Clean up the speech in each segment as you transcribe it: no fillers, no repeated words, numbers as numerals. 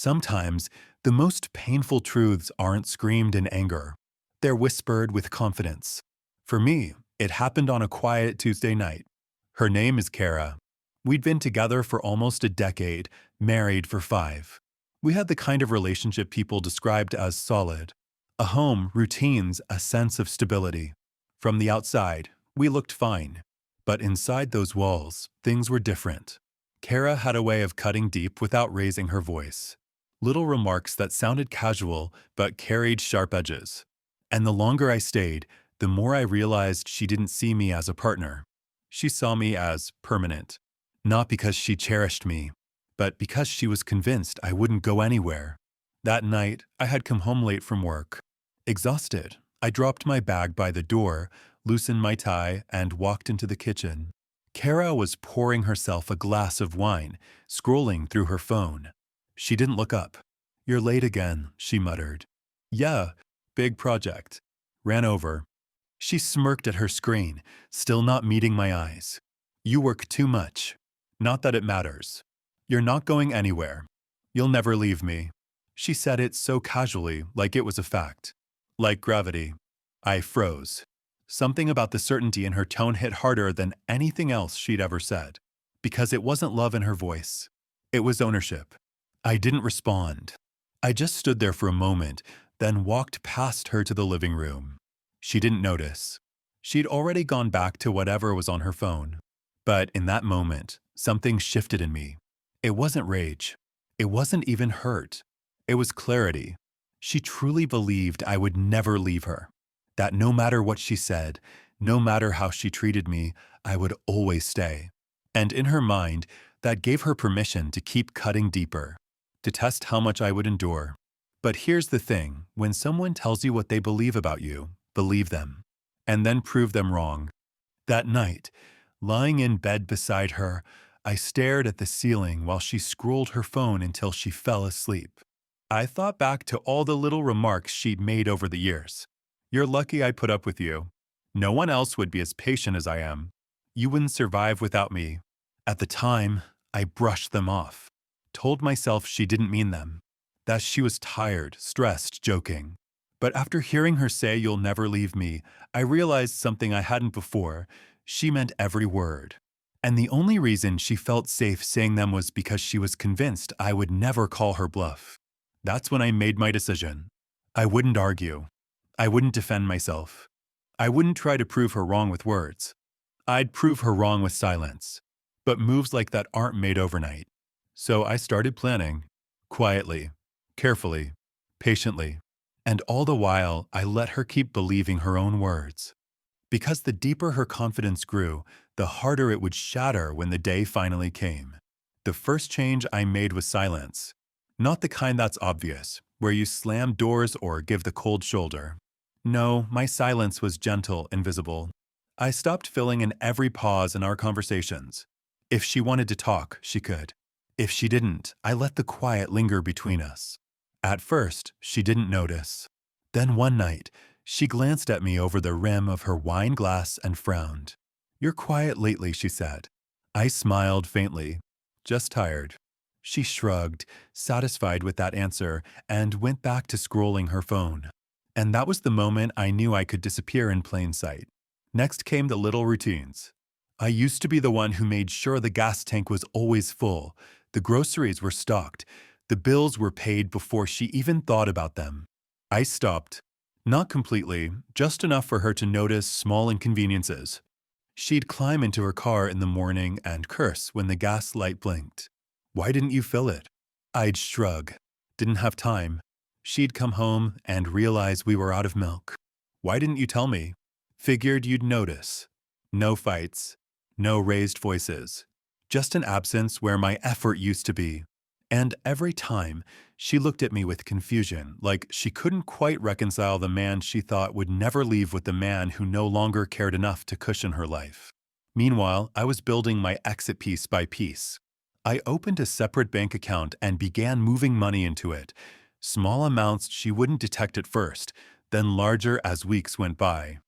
Sometimes, the most painful truths aren't screamed in anger. They're whispered with confidence. For me, it happened on a quiet Tuesday night. Her name is Kara. We'd been together for almost a decade, married for 5. We had the kind of relationship people described as solid. A home, routines, a sense of stability. From the outside, we looked fine. But inside those walls, things were different. Kara had a way of cutting deep without raising her voice. Little remarks that sounded casual but carried sharp edges. And the longer I stayed, the more I realized she didn't see me as a partner. She saw me as permanent. Not because she cherished me, but because she was convinced I wouldn't go anywhere. That night, I had come home late from work. Exhausted, I dropped my bag by the door, loosened my tie, and walked into the kitchen. Kara was pouring herself a glass of wine, scrolling through her phone. She didn't look up. "You're late again," she muttered. "Yeah, big project." Ran over. She smirked at her screen, still not meeting my eyes. "You work too much. Not that it matters. You're not going anywhere. You'll never leave me." She said it so casually, like it was a fact. Like gravity. I froze. Something about the certainty in her tone hit harder than anything else she'd ever said. Because it wasn't love in her voice. It was ownership. I didn't respond. I just stood there for a moment, then walked past her to the living room. She didn't notice. She'd already gone back to whatever was on her phone. But in that moment, something shifted in me. It wasn't rage. It wasn't even hurt. It was clarity. She truly believed I would never leave her. That no matter what she said, no matter how she treated me, I would always stay. And in her mind, that gave her permission to keep cutting deeper, to test how much I would endure. But here's the thing, when someone tells you what they believe about you, believe them, and then prove them wrong. That night, lying in bed beside her, I stared at the ceiling while she scrolled her phone until she fell asleep. I thought back to all the little remarks she'd made over the years. "You're lucky I put up with you. No one else would be as patient as I am. You wouldn't survive without me." At the time, I brushed them off, told myself she didn't mean them, that she was tired, stressed, joking. But after hearing her say "you'll never leave me," I realized something I hadn't before. She meant every word. And the only reason she felt safe saying them was because she was convinced I would never call her bluff. That's when I made my decision. I wouldn't argue. I wouldn't defend myself. I wouldn't try to prove her wrong with words. I'd prove her wrong with silence. But moves like that aren't made overnight. So I started planning. Quietly, carefully, patiently. And all the while, I let her keep believing her own words. Because the deeper her confidence grew, the harder it would shatter when the day finally came. The first change I made was silence. Not the kind that's obvious, where you slam doors or give the cold shoulder. No, my silence was gentle and visible. I stopped filling in every pause in our conversations. If she wanted to talk, she could. If she didn't, I let the quiet linger between us. At first, she didn't notice. Then one night, she glanced at me over the rim of her wine glass and frowned. "You're quiet lately," she said. I smiled faintly. "Just tired." She shrugged, satisfied with that answer, and went back to scrolling her phone. And that was the moment I knew I could disappear in plain sight. Next came the little routines. I used to be the one who made sure the gas tank was always full, the groceries were stocked, the bills were paid before she even thought about them. I stopped. Not completely, just enough for her to notice small inconveniences. She'd climb into her car in the morning and curse when the gas light blinked. "Why didn't you fill it?" I'd shrug. "Didn't have time." She'd come home and realize we were out of milk. "Why didn't you tell me?" "Figured you'd notice." No fights. No raised voices. Just an absence where my effort used to be. And every time, she looked at me with confusion, like she couldn't quite reconcile the man she thought would never leave with the man who no longer cared enough to cushion her life. Meanwhile, I was building my exit piece by piece. I opened a separate bank account and began moving money into it. Small amounts she wouldn't detect at first, then larger as weeks went by.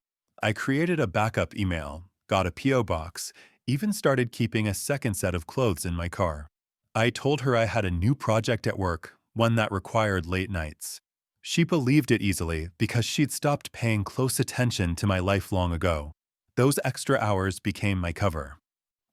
I created a backup email, got a P.O. box, even started keeping a second set of clothes in my car. I told her I had a new project at work, one that required late nights. She believed it easily because she'd stopped paying close attention to my life long ago. Those extra hours became my cover.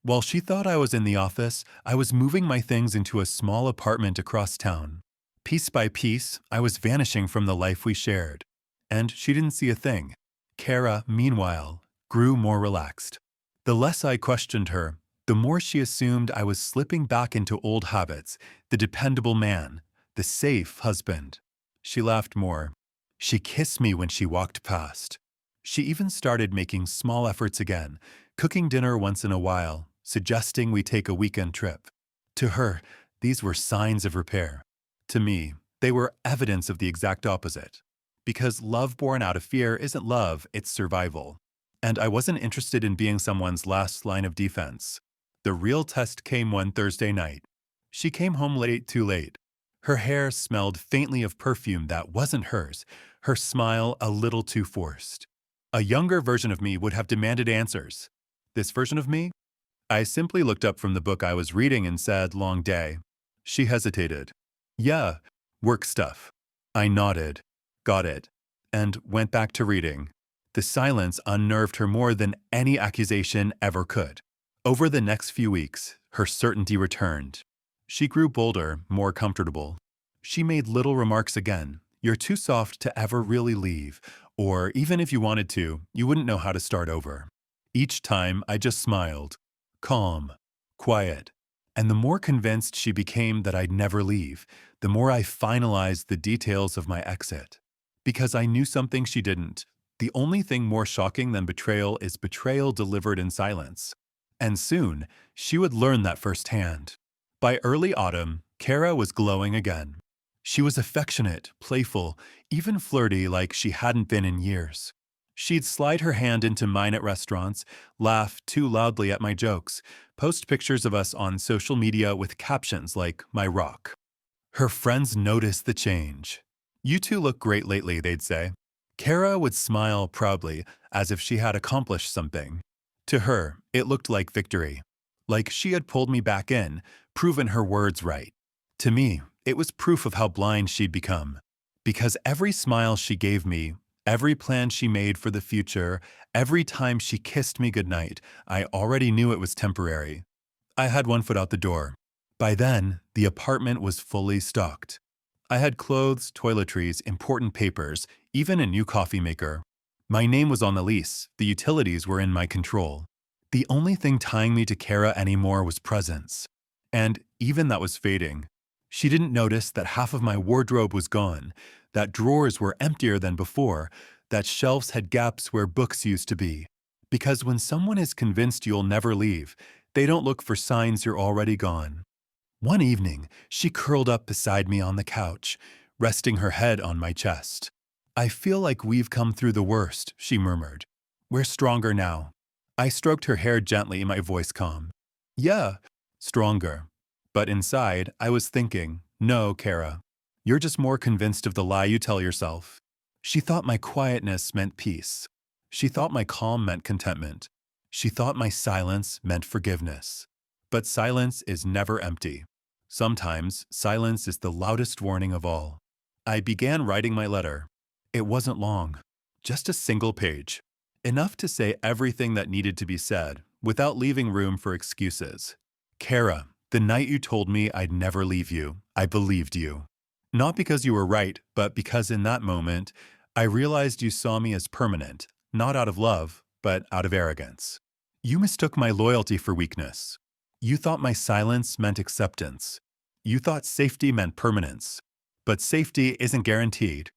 While she thought I was in the office, I was moving my things into a small apartment across town. Piece by piece, I was vanishing from the life we shared. And she didn't see a thing. Kara, meanwhile, grew more relaxed. The less I questioned her, the more she assumed I was slipping back into old habits, the dependable man, the safe husband. She laughed more. She kissed me when she walked past. She even started making small efforts again, cooking dinner once in a while, suggesting we take a weekend trip. To her, these were signs of repair. To me, they were evidence of the exact opposite. Because love born out of fear isn't love, it's survival. And I wasn't interested in being someone's last line of defense. The real test came one Thursday night. She came home late, too late. Her hair smelled faintly of perfume that wasn't hers, her smile a little too forced. A younger version of me would have demanded answers. This version of me? I simply looked up from the book I was reading and said, "Long day." She hesitated. "Yeah, work stuff." I nodded, got it, and went back to reading. The silence unnerved her more than any accusation ever could. Over the next few weeks, her certainty returned. She grew bolder, more comfortable. She made little remarks again. "You're too soft to ever really leave," or even if you wanted to, you wouldn't know how to start over. Each time, I just smiled. Calm, quiet. And the more convinced she became that I'd never leave, the more I finalized the details of my exit. Because I knew something she didn't. The only thing more shocking than betrayal is betrayal delivered in silence. And soon, she would learn that firsthand. By early autumn, Kara was glowing again. She was affectionate, playful, even flirty like she hadn't been in years. She'd slide her hand into mine at restaurants, laugh too loudly at my jokes, post pictures of us on social media with captions like "my rock." Her friends noticed the change. "You two look great lately," they'd say. Kara would smile proudly, as if she had accomplished something. To her, it looked like victory. Like she had pulled me back in, proven her words right. To me, it was proof of how blind she'd become. Because every smile she gave me, every plan she made for the future, every time she kissed me goodnight, I already knew it was temporary. I had one foot out the door. By then, the apartment was fully stocked. I had clothes, toiletries, important papers, even a new coffee maker. My name was on the lease, the utilities were in my control. The only thing tying me to Kara anymore was presence. And even that was fading. She didn't notice that half of my wardrobe was gone, that drawers were emptier than before, that shelves had gaps where books used to be. Because when someone is convinced you'll never leave, they don't look for signs you're already gone. One evening, she curled up beside me on the couch, resting her head on my chest. "I feel like we've come through the worst," she murmured. "We're stronger now." I stroked her hair gently, my voice calm. "Yeah, stronger." But inside, I was thinking, "No, Kara, you're just more convinced of the lie you tell yourself." She thought my quietness meant peace. She thought my calm meant contentment. She thought my silence meant forgiveness. But silence is never empty. Sometimes, silence is the loudest warning of all. I began writing my letter. It wasn't long, just a single page. Enough to say everything that needed to be said, without leaving room for excuses. "Kara, the night you told me I'd never leave you, I believed you. Not because you were right, but because in that moment, I realized you saw me as permanent, not out of love, but out of arrogance. You mistook my loyalty for weakness. You thought my silence meant acceptance. You thought safety meant permanence. But safety isn't guaranteed,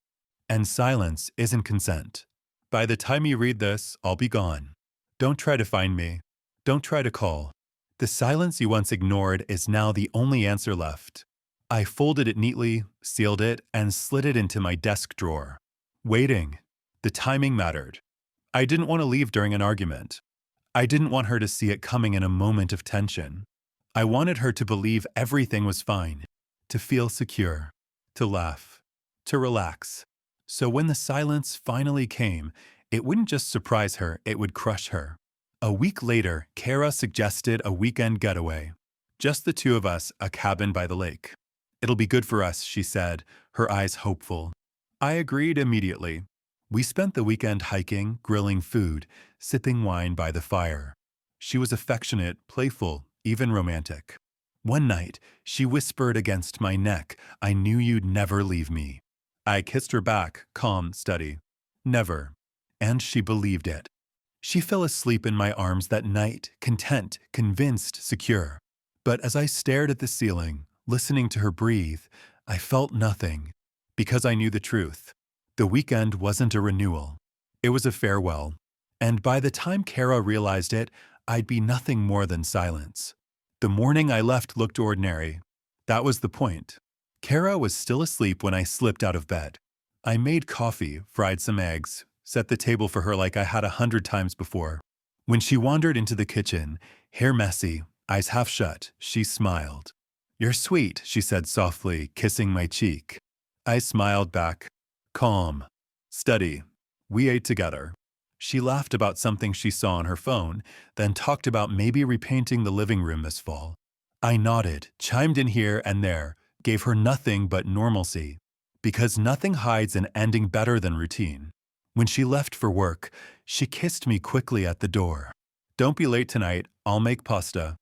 and silence isn't consent. By the time you read this, I'll be gone. Don't try to find me. Don't try to call. The silence you once ignored is now the only answer left." I folded it neatly, sealed it, and slid it into my desk drawer. Waiting. The timing mattered. I didn't want to leave during an argument. I didn't want her to see it coming in a moment of tension. I wanted her to believe everything was fine, to feel secure, to laugh, to relax. So when the silence finally came, it wouldn't just surprise her, it would crush her. A week later, Kara suggested a weekend getaway. Just the two of us, a cabin by the lake. It'll be good for us, she said, her eyes hopeful. I agreed immediately. We spent the weekend hiking, grilling food, sipping wine by the fire. She was affectionate, playful, even romantic. One night, she whispered against my neck, "I knew you'd never leave me." I kissed her back, calm, steady. Never. And she believed it. She fell asleep in my arms that night, content, convinced, secure. But as I stared at the ceiling, listening to her breathe, I felt nothing, because I knew the truth. The weekend wasn't a renewal. It was a farewell. And by the time Kara realized it, I'd be nothing more than silence. The morning I left looked ordinary. That was the point. Kara was still asleep when I slipped out of bed. I made coffee, fried some eggs, set the table for her like I had 100 times before. When she wandered into the kitchen, hair messy, eyes half shut, she smiled. "You're sweet," she said softly, kissing my cheek. I smiled back. Calm. Steady. We ate together. She laughed about something she saw on her phone, then talked about maybe repainting the living room this fall. I nodded, chimed in here and there, gave her nothing but normalcy. Because nothing hides an ending better than routine. When she left for work, she kissed me quickly at the door. "Don't be late tonight, I'll make pasta."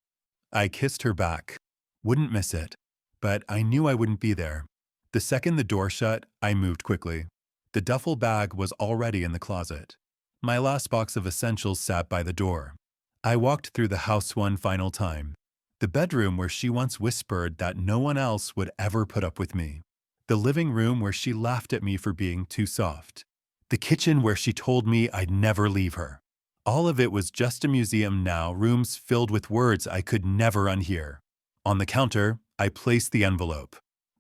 I kissed her back. Wouldn't miss it. But I knew I wouldn't be there. The second the door shut, I moved quickly. The duffel bag was already in the closet. My last box of essentials sat by the door. I walked through the house one final time. The bedroom where she once whispered that no one else would ever put up with me. The living room where she laughed at me for being too soft. The kitchen where she told me I'd never leave her. All of it was just a museum now, rooms filled with words I could never unhear. On the counter, I placed the envelope.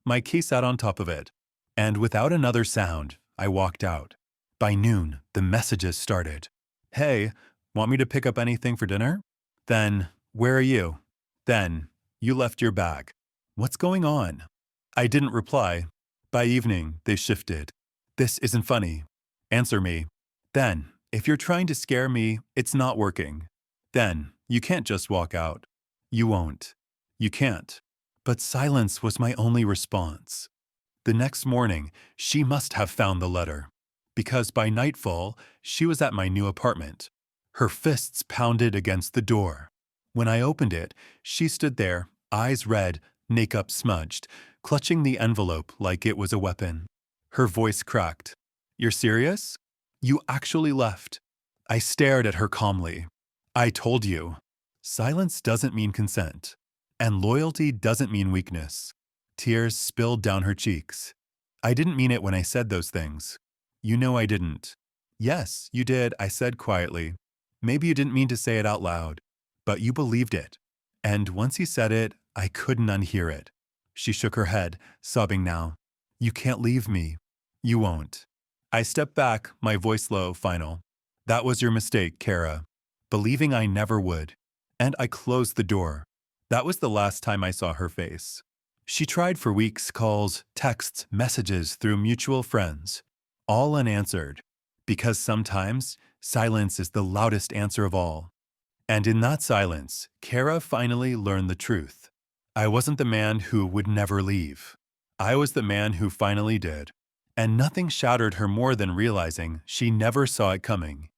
My key sat on top of it. And without another sound, I walked out. By noon, the messages started. "Hey, want me to pick up anything for dinner?" Then, "Where are you?" Then, "You left your bag. What's going on?" I didn't reply. By evening, they shifted. "This isn't funny. Answer me." Then, "If you're trying to scare me, it's not working." Then, "You can't just walk out." "You won't." "You can't." But silence was my only response. The next morning, she must have found the letter. Because by nightfall, she was at my new apartment. Her fists pounded against the door. When I opened it, she stood there, eyes red, makeup smudged, clutching the envelope like it was a weapon. Her voice cracked. "You're serious? You actually left." I stared at her calmly. "I told you." Silence doesn't mean consent. And loyalty doesn't mean weakness. Tears spilled down her cheeks. "I didn't mean it when I said those things." "You know I didn't." "Yes, you did," I said quietly. "Maybe you didn't mean to say it out loud, but you believed it." And once he said it, I couldn't unhear it. She shook her head, sobbing now. "You can't leave me." "You won't." I stepped back, my voice low, final. "That was your mistake, Kara. Believing I never would." And I closed the door. That was the last time I saw her face. She tried for weeks, calls, texts, messages through mutual friends. All unanswered. Because sometimes, silence is the loudest answer of all. And in that silence, Kara finally learned the truth. I wasn't the man who would never leave. I was the man who finally did. And nothing shattered her more than realizing she never saw it coming.